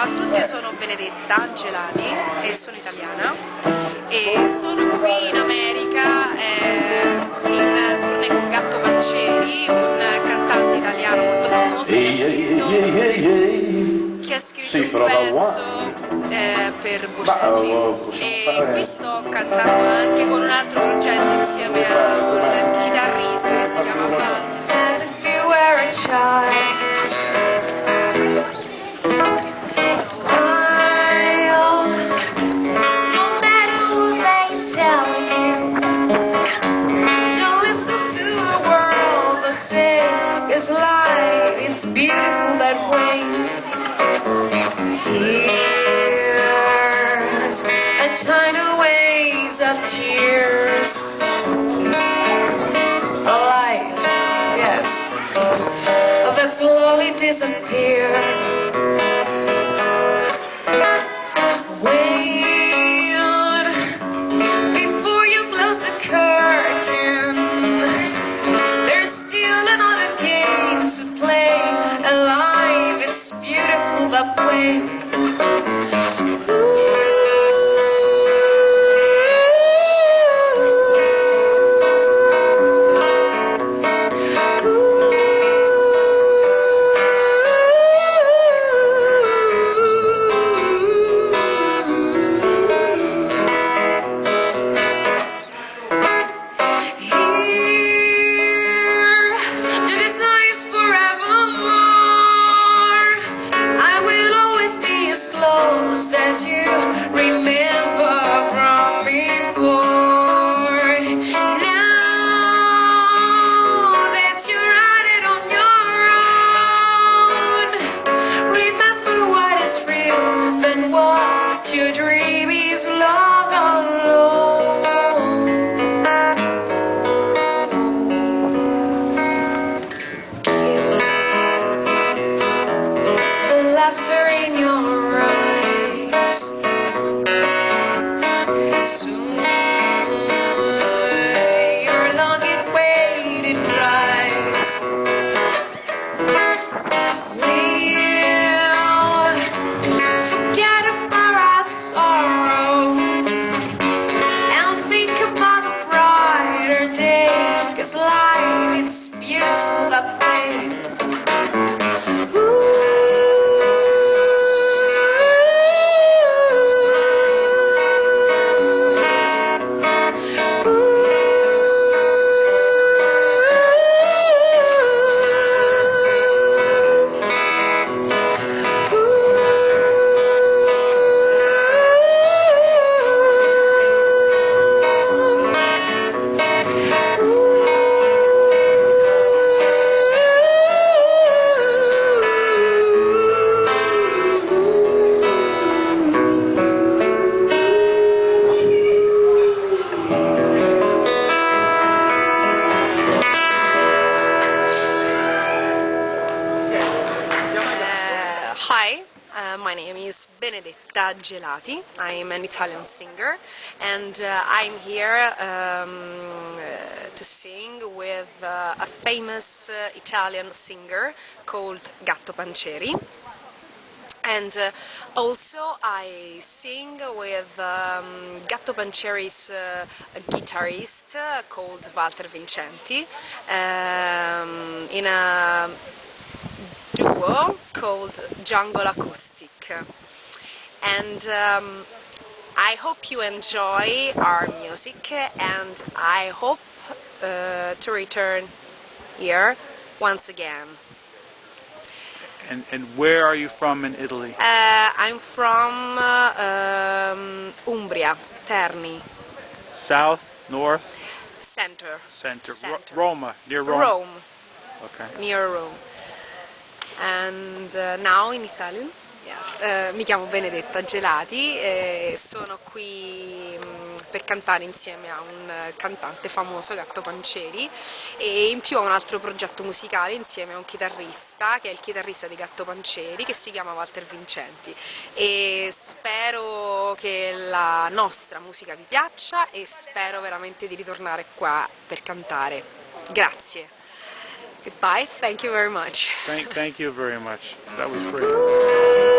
Ciao a tutti, io sono Benedetta Gelati e sono italiana e sono qui in America in tournée con Gatto Panceri, un cantante italiano molto famoso che ha scritto un pezzo per Bocelli, e qui sto cantando anche con un altro progetto insieme a un chitarrista che si chiama Valter. Tidal waves of tears, a light, yes, that slowly disappears. Wait before you close the curtain. There's still another game to play. Alive, it's beautiful that way. Hi, my name is Benedetta Gelati. I'm an Italian singer, and I'm here to sing with a famous Italian singer called Gatto Panceri. And also I sing with Gatto Panceri's guitarist called Valter Vincenti in a duo called Jungle Acoustic. And I hope you enjoy our music, and I hope to return here once again. And where are you from in Italy? I'm from Umbria, Terni. South, north? Center. Center. Roma, near Rome? Rome. Okay. Near Rome. And now in Italian? Yes. Mi chiamo Benedetta Gelati e sono qui per cantare insieme a un cantante famoso, Gatto Panceri, e in più ho un altro progetto musicale insieme a un chitarrista che è il chitarrista di Gatto Panceri, che si chiama Valter Vincenti, e spero che la nostra musica vi piaccia e spero veramente di ritornare qua per cantare. Grazie. Goodbye. Thank you very much. Thank you very much. That was great.